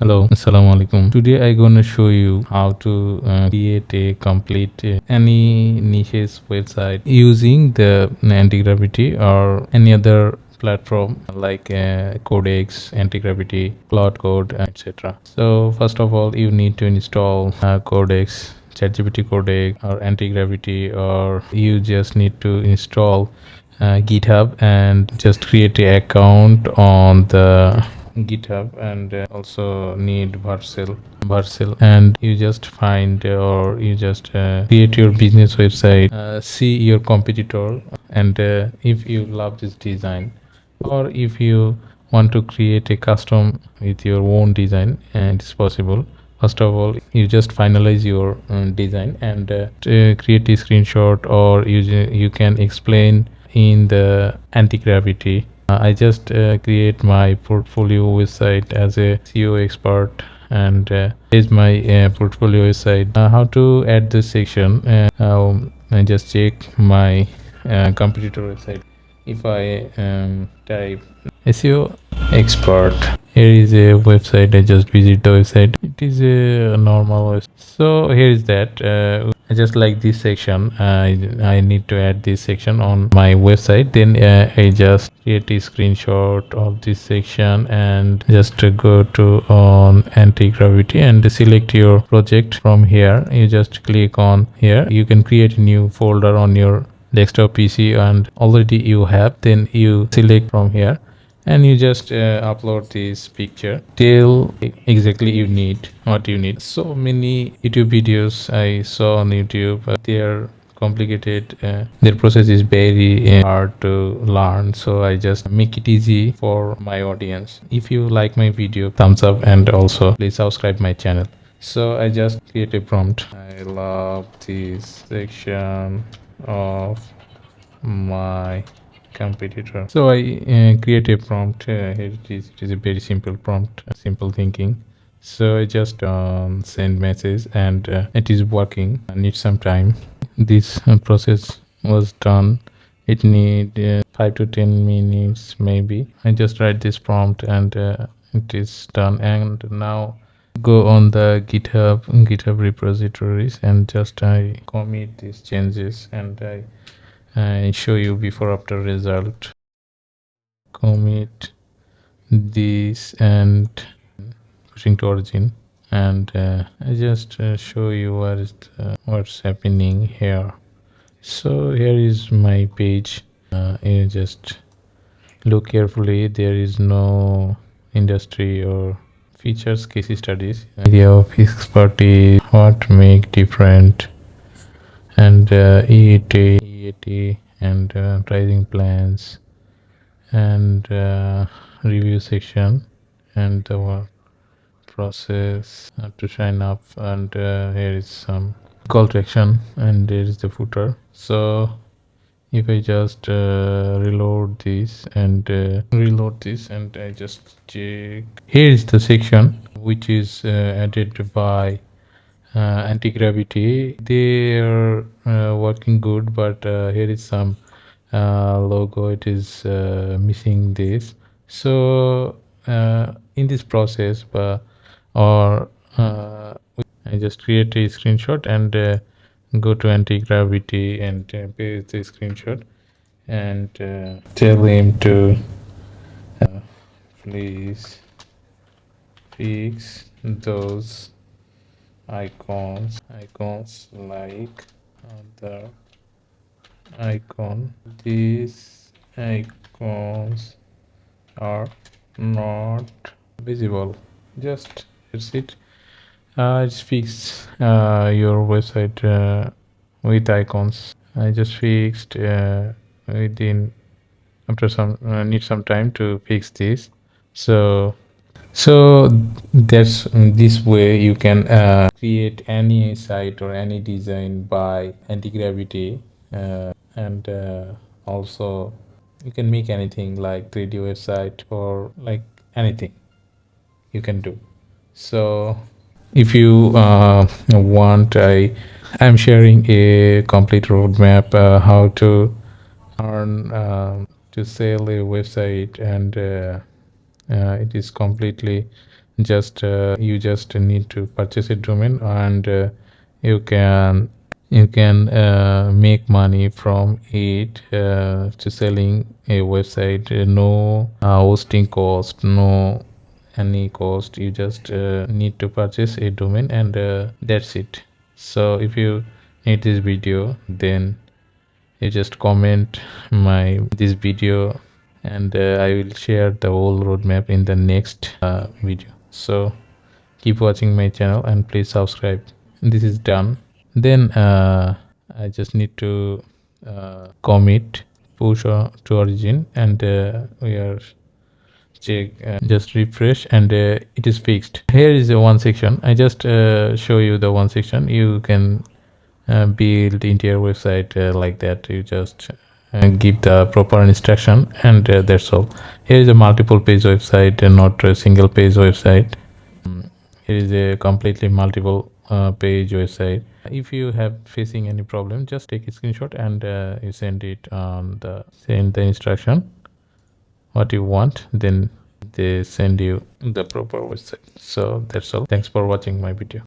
Hello, assalamu alaikum. Today I gonna show you how to create a complete any niches website using the anti-gravity or any other platform like Codex, anti-gravity, Cloud Code, etc. So first of all, you need to install Codex, ChatGPT Codex or anti-gravity, or you just need to install GitHub and just create an account on the GitHub, and also need Vercel, and you just find or you just create your business website, see your competitor, and if you love this design, or if you want to create a custom with your own design, and it's possible. First of all, you just finalize your design and to create a screenshot, or you can explain in the anti-gravity. I just create my portfolio website as a SEO expert, and is my portfolio website. How to add this section? I just check my competitor website. If I type SEO expert, here is a website. I just visit the website. It is a normal website. So here is that. I just like this section. I need to add this section on my website. Then I just create a screenshot of this section and just go to on anti-gravity and select your project from here. You just click on here. You can create a new folder on your desktop PC, and already you have, then you select from here and you just upload this picture till exactly you need what you need. So many YouTube videos I saw on YouTube, they are complicated. Their process is very hard to learn, so I just make it easy for my audience. If you like my video, thumbs up, and also please subscribe my channel. So I just create a prompt. I love this section of my competitor. So I create a prompt. Here it is a very simple prompt, simple thinking. So I just send message, and it is working. I need some time. This process was done. It need 5 to 10 minutes maybe. I just write this prompt, and it is done. And now go on the GitHub repositories, and just I commit these changes, and I show you before after result. Commit this and pushing to origin, and I just show you what's happening here. So here is my page. You just look carefully. There is no industry or features, case studies, idea of expertise, what make different, and EAT, and pricing plans, and review section, and the work process to sign up, and here is some call to action, and there is the footer. So if I just reload this, and I just check, here is the section which is added by anti-gravity. They are working good, but here is some logo, it is missing this. So in this process, or I just create a screenshot, and go to anti-gravity, and paste the screenshot, and tell him to please fix those icons like other icon. These icons are not visible. Just that's it. It's fixed your website with icons. I just fixed within, after some need some time to fix this. So that's this way you can create any site or any design by anti-gravity, and also you can make anything like 3D website or like anything you can do. So if you want, I'm sharing a complete roadmap how to earn to sell a website, and it is completely just you just need to purchase a domain, and you can make money from it, to selling a website. No hosting cost, no any cost. You just need to purchase a domain, and that's it. So if you need this video, then you just comment my this video, and I will share the whole roadmap in the next video. So keep watching my channel and please subscribe. This is done. Then I just need to commit push to origin, and we are check, just refresh, and it is fixed. Here is the one section. I just show you the one section. You can build entire website like that. You just give the proper instruction, and that's all. Here is a multiple page website and not a single page website. Here is a completely multiple page website. If you have facing any problem, just take a screenshot, and you send it on the send the instruction what you want, then they send you the proper website. So that's all. Thanks for watching my video.